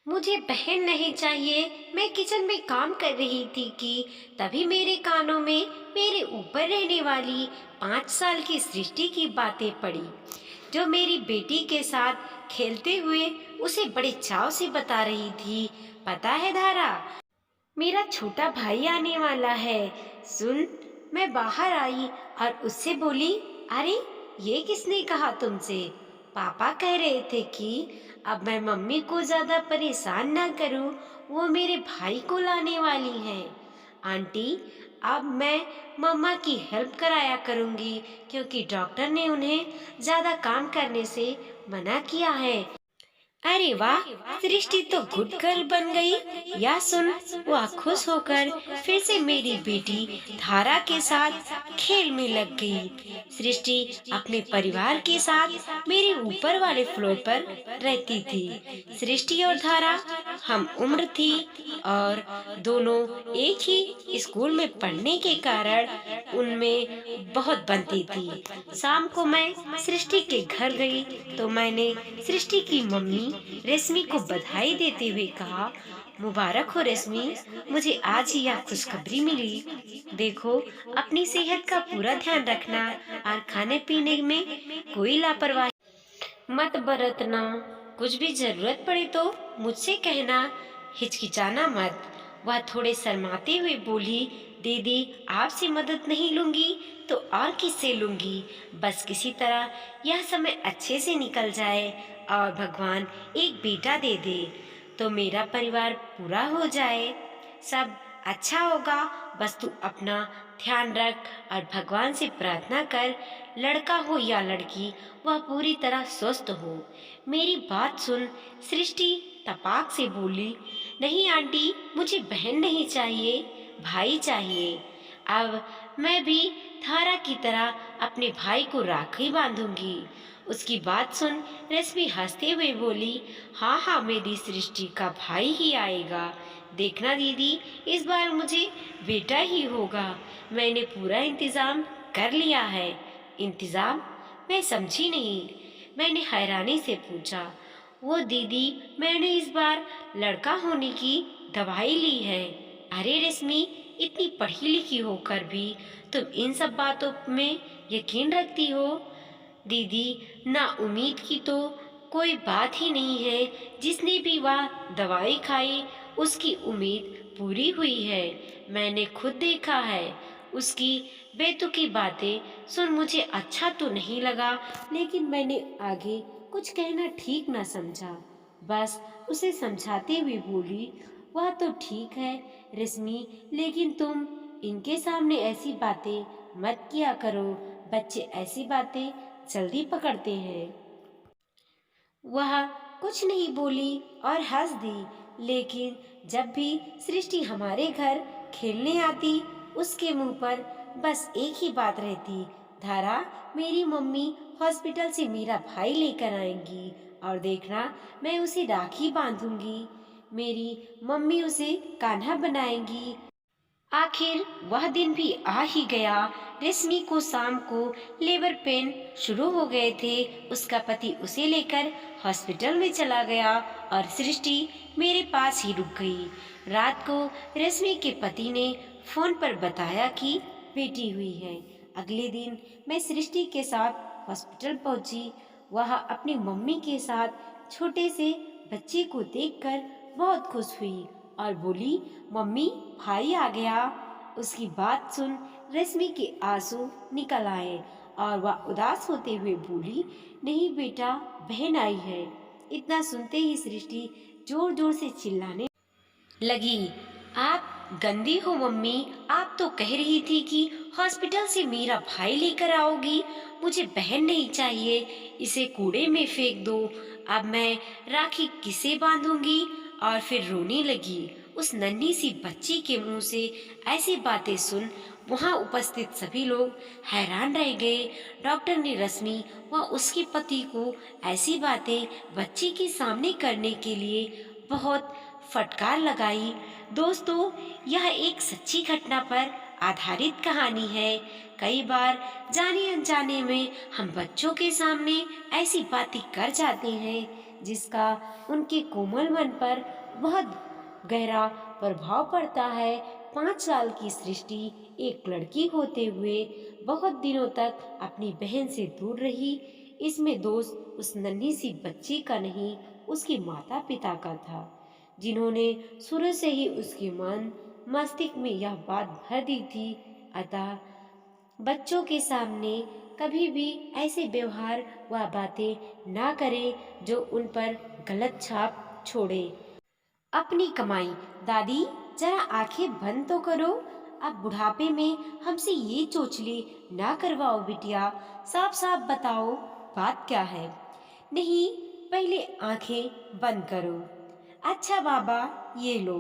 मुझे बहन नहीं चाहिए। मैं किचन में काम कर रही थी कि तभी मेरे कानों में मेरे ऊपर रहने वाली 5 साल की सृष्टि की बातें पड़ी, जो मेरी बेटी के साथ खेलते हुए उसे बड़े चाव से बता रही थी। पता है धारा, मेरा छोटा भाई आने वाला है। सुन। मैं बाहर आई और उससे बोली, अरे ये किसने कहा तुमसे? पापा कह रहे थे कि अब मैं मम्मी को ज्यादा परेशान ना करूं, वो मेरे भाई को लाने वाली हैं। आंटी, अब मैं मम्मा की हेल्प कराया करूंगी क्योंकि डॉक्टर ने उन्हें ज्यादा काम करने से मना किया है। अरे वाह, सृष्टि तो गुड गर्ल बन गई। या सुन, वह खुश होकर फिर से मेरी बेटी धारा के साथ खेल में लग गई। सृष्टि अपने परिवार के साथ मेरे ऊपर वाले फ्लोर पर रहती थी। सृष्टि और धारा हम उम्र थी और दोनों एक ही स्कूल में पढ़ने के कारण उनमें बहुत बनती थी। शाम को मैं सृष्टि के घर गई तो मैंने सृष्टि की मम्मी रेशमी को बधाई देते हुए कहा, मुबारक हो रेशमी, मुझे आज ही यह खुशखबरी मिली। देखो, अपनी सेहत का पूरा ध्यान रखना और खाने पीने में कोई लापरवाही मत बरतना। कुछ भी जरूरत पड़े तो मुझसे कहना, हिचकिचाना मत। वह थोड़े शर्माते हुए बोली, दीदी आपसे मदद नहीं लूंगी तो और किससे लूंगी? बस किसी तरह यह समय अच्छे से निकल जाए और भगवान एक बेटा दे दे तो मेरा परिवार पूरा हो जाए। सब अच्छा होगा। बस तू अपना ध्यान रख और भगवान से प्रार्थना कर, लड़का हो या लड़की, वह पूरी तरह स्वस्थ हो। मेरी बात सुन। सृष्टि तपाक से बोली, नहीं आंटी, मुझे बहन नहीं चाहिए, भाई चाहिए। अब मैं भी धारा की तरह अपने भाई को राखी बांधूंगी। उसकी बात सुन रश्मि हंसते हुए बोली, हाँ हाँ, मेरी सृष्टि का भाई ही आएगा। देखना दीदी, इस बार मुझे बेटा ही होगा। मैंने पूरा इंतजाम कर लिया है। इंतजाम? मैं समझी नहीं। मैंने हैरानी से पूछा। वो दीदी, मैंने इस बार लड़का होने की दवाई ली है। अरे रश्मि, इतनी पढ़ी लिखी होकर भी तुम इन सब बातों में यकीन रखती हो? दीदी, ना उम्मीद की तो कोई बात ही नहीं है। जिसने भी वह दवाई खाई उसकी उम्मीद पूरी हुई है। मैंने खुद देखा है। उसकी बेतुकी बातें सुन मुझे अच्छा तो नहीं लगा, लेकिन मैंने आगे कुछ कहना ठीक न समझा। बस उसे समझाते हुए बोली, वह तो ठीक है रश्मि, लेकिन तुम इनके सामने ऐसी बातें मत किया करो। बच्चे ऐसी बातें जल्दी पकड़ते हैं। वह कुछ नहीं बोली और हंस दी, लेकिन जब भी सृष्टि हमारे घर खेलने आती उसके मुंह पर बस एक ही बात रहती, धारा, मेरी मम्मी हॉस्पिटल से मेरा भाई लेकर आएंगी और देखना, मैं उसे राखी बांधूंगी। मेरी मम्मी उसे कान्हा बनाएंगी। आखिर वह दिन भी आ ही गया। रेशमी को शाम को लेबर पेन शुरू हो गए थे। उसका पति उसे लेकर हॉस्पिटल में चला गया और सृष्टि मेरे पास ही रुक गई। रात को रेशमी के पति ने फोन पर बताया कि बेटी हुई है। अगले दिन मैं सृष्टि के साथ हॉस्पिटल पहुंची। वह अपनी मम्मी के साथ छोटे से बच्चे को देखकर बहुत खुश हुई और बोली, मम्मी, भाई आ गया। उसकी बात सुन रश्मि के आंसू निकल आए और वह उदास होते हुए बोली, नहीं बेटा, बहन आई है। इतना सुनते ही सृष्टि जोर जोर से चिल्लाने लगी, आप गंदी हो मम्मी, आप तो कह रही थी कि हॉस्पिटल से मेरा भाई लेकर आओगी। मुझे बहन नहीं चाहिए, इसे कूड़े में फेंक दो। अब मैं राखी किसे बांधूंगी? और फिर रोने लगी। उस नन्ही सी बच्ची के मुंह से ऐसी बातें सुन वहां उपस्थित सभी लोग हैरान रह गए। डॉक्टर ने रश्मि व उसके पति को ऐसी बातें बच्ची के सामने करने के लिए बहुत फटकार लगाई। दोस्तों, यह एक सच्ची घटना पर आधारित कहानी है। कई बार जाने अनजाने में हम बच्चों के सामने ऐसी बातें कर जाते हैं जिसका उनके कोमल मन पर बहुत गहरा प्रभाव पड़ता है। 5 साल की सृष्टि एक लड़की होते हुए बहुत दिनों तक अपनी बहन से दूर रही। इसमें दोष उस नन्ही सी बच्ची का नहीं, उसके माता पिता का था, जिन्होंने शुरू से ही उसके मन मस्तिष्क में यह बात भर दी थी। अतः बच्चों के सामने कभी भी ऐसे व्यवहार व बातें ना करें जो उन पर गलत छाप छोड़े। अपनी कमाई, दादी जरा आंखें बंद तो करो। अब बुढ़ापे में हमसे ये चोचले ना करवाओ बिटिया, साफ साफ बताओ बात क्या है। नहीं, पहले आंखें बंद करो। अच्छा बाबा, ये लो।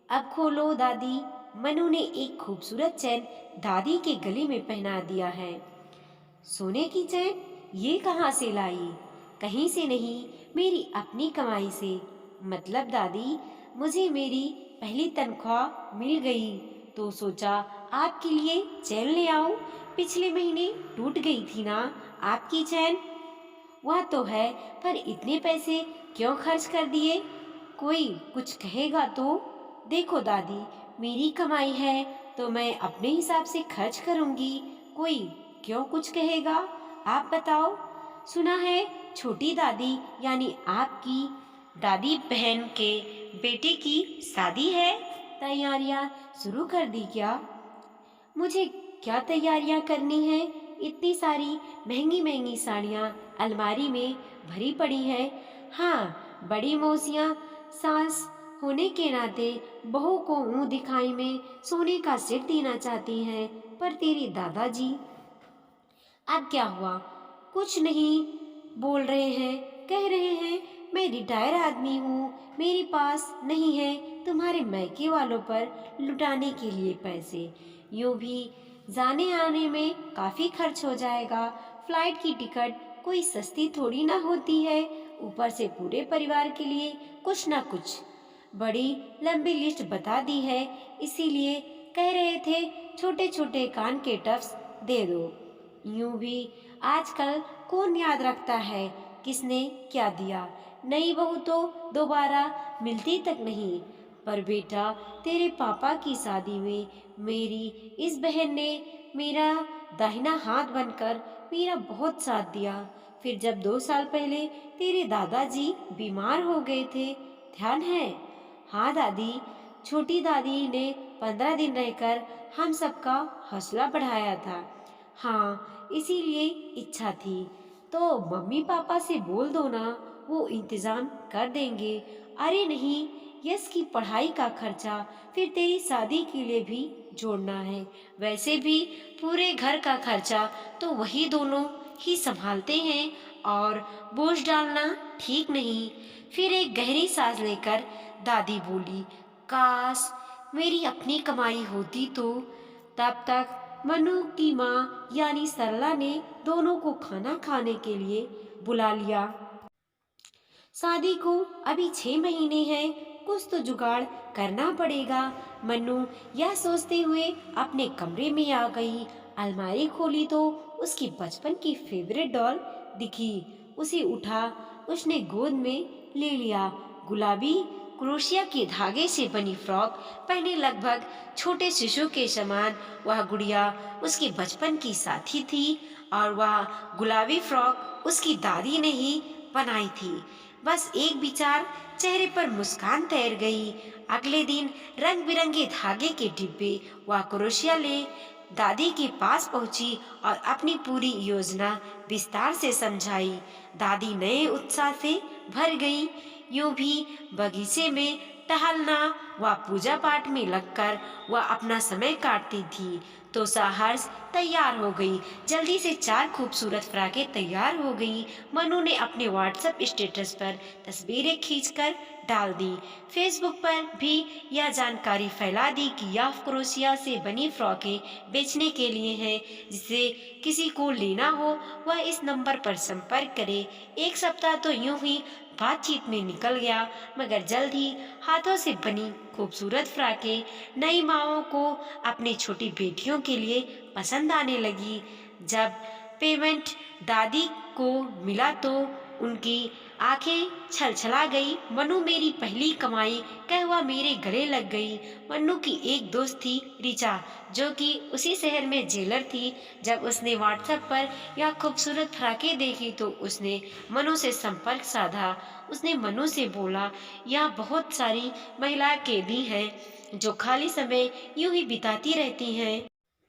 अब खोलो दादी। मनु ने एक खूबसूरत चैन दादी के गले में पहना दिया है। सोने की चैन? ये कहाँ से लाई? कहीं से नहीं, मेरी अपनी कमाई से। मतलब दादी, मुझे मेरी पहली तनख्वाह मिल गई तो सोचा आपके लिए चैन ले आऊं। पिछले महीने टूट गई थी ना आपकी चैन। वह तो है, पर इतने पैसे क्यों खर्च कर दिए? कोई कुछ कहेगा तो? देखो दादी, मेरी कमाई है तो मैं अपने हिसाब से खर्च करूंगी। कोई क्यों कुछ कहेगा? आप बताओ। सुना है छोटी दादी यानी आपकी दादी बहन के बेटे की शादी है। तैयारियां शुरू कर दी क्या? मुझे क्या तैयारियां करनी है? इतनी सारी महंगी महंगी साड़ियां अलमारी में भरी पड़ी है। हाँ, बड़ी मौसियां सास होने के नाते बहू को मुंह दिखाई में सोने का सेट देना चाहती हैं, पर तेरे दादाजी। अब क्या हुआ? कुछ नहीं बोल रहे हैं, कह रहे हैं मैं रिटायर आदमी हूँ, मेरे पास नहीं है तुम्हारे मायके वालों पर लुटाने के लिए पैसे। यूँ भी जाने आने में काफ़ी खर्च हो जाएगा। फ्लाइट की टिकट कोई सस्ती थोड़ी ना होती है, ऊपर से पूरे परिवार के लिए कुछ ना कुछ। बड़ी लंबी लिस्ट बता दी है, इसीलिए कह रहे थे छोटे छोटे कान के टफ्स दे दो। यूं भी आजकल कौन याद रखता है किसने क्या दिया। नई बहू तो दोबारा मिलती तक नहीं। पर बेटा, तेरे पापा की शादी में मेरी इस बहन ने मेरा दाहिना हाथ बनकर मेरा बहुत साथ दिया। फिर जब 2 साल पहले तेरे दादाजी बीमार हो गए थे, ध्यान है? हाँ दादी, छोटी दादी ने 15 दिन रहकर हम सबका हौसला बढ़ाया था। हाँ, इसीलिए इच्छा थी। तो मम्मी पापा से बोल दो ना, वो इंतजाम कर देंगे। अरे नहीं, यश की पढ़ाई का खर्चा फिर तेरी शादी के लिए भी जोड़ना है। वैसे भी पूरे घर का खर्चा तो वही दोनों ही संभालते हैं और बोझ डालना ठीक नहीं। फिर एक गहरी सांस लेकर दादी बोली, काश मेरी अपनी कमाई होती तो। तब तक मनु की माँ यानी सरला ने दोनों को खाना खाने के लिए बुला लिया। शादी को अभी 6 महीने हैं, कुछ तो जुगाड़ करना पड़ेगा। मन्नू यह सोचते हुए अपने कमरे में आ गई। अलमारी खोली तो उसकी बचपन की फेवरेट डॉल दिखी। उसे उठा, उसने गोद में ले लिया। गुलाबी क्रोशिया के धागे से बनी फ्रॉक पहने, लगभग छोटे शिशु के समान वह गुड़िया उसके बचपन की साथी थी और वह गुलाबी फ्रॉक उसकी दादी ने ही बनाई थी। बस एक विचार, चेहरे पर मुस्कान तैर गई। अगले दिन रंग बिरंगे धागे के डिब्बे व क्रोशिया ले दादी के पास पहुंची और अपनी पूरी योजना विस्तार से समझाई। दादी नए उत्साह से भर गई। यूं भी बगीचे में टहलना व पूजा पाठ में लगकर वह अपना समय काटती थी। तो सहर्ष तैयार हो गई। जल्दी से 4 खूबसूरत फ्राकें तैयार हो गई। मनु ने अपने व्हाट्सएप स्टेटस पर तस्वीरें खींचकर डाल दी। फेसबुक पर भी यह जानकारी फैला दी कि यह क्रोशिया से बनी फ्रॉकें बेचने के लिए है। जिसे किसी को लेना हो वह इस नंबर पर संपर्क करे। एक सप्ताह तो यूं ही बातचीत में निकल गया, मगर जल्द ही हाथों से बनी खूबसूरत फ्राकें नई माँओं को अपनी छोटी बेटियों के लिए पसंद आने लगी। जब पेमेंट दादी को मिला तो उनकी आंखें छलछला गई। मनु मेरी पहली कमाई कह हुआ मेरे गले लग गई। मन्नू की एक दोस्त थी रिचा, जो कि उसी शहर में जेलर थी। जब उसने व्हाट्सएप पर यह खूबसूरत फ्राकें देखी तो उसने मनु से संपर्क साधा। उसने मनु से बोला, यहाँ बहुत सारी महिला कैदी हैं जो खाली समय यूं ही बिताती रहती हैं।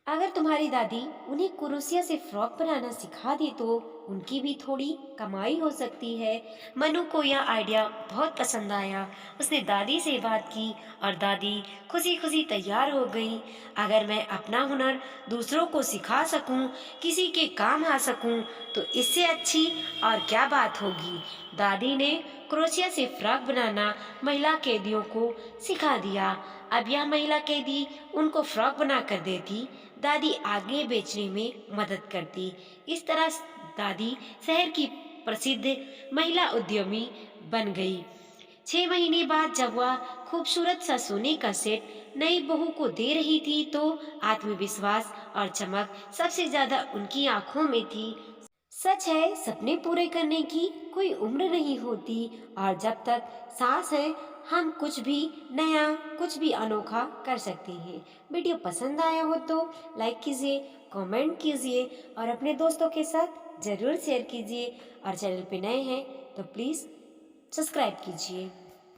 अगर तुम्हारी दादी उन्हें क्रोशिया से फ्रॉक बनाना सिखा दे तो उनकी भी थोड़ी कमाई हो सकती है। मनु को यह आइडिया बहुत पसंद आया। उसने दादी से बात की और दादी खुशी खुशी तैयार हो गई। अगर मैं अपना हुनर दूसरों को सिखा सकूं, किसी के काम आ सकूं, तो इससे अच्छी और क्या बात होगी। दादी ने क्रोशिया से फ्रॉक बनाना महिला कैदियों को सिखा दिया। अब यह महिला कैदी उनको फ्रॉक बना कर देती, दादी आगे बेचने में मदद करती। इस तरह दादी शहर की प्रसिद्ध महिला उद्यमी बन गई। 6 महीने बाद जब वह खूबसूरत सा सोने का सेट नई बहू को दे रही थी तो आत्मविश्वास और चमक सबसे ज्यादा उनकी आंखों में थी। सच है, सपने पूरे करने की कोई उम्र नहीं होती और जब तक सांस है हम कुछ भी नया, कुछ भी अनोखा कर सकते हैं। वीडियो पसंद आया हो तो लाइक कीजिए, कमेंट कीजिए और अपने दोस्तों के साथ ज़रूर शेयर कीजिए। और चैनल पे नए हैं तो प्लीज़ सब्सक्राइब कीजिए।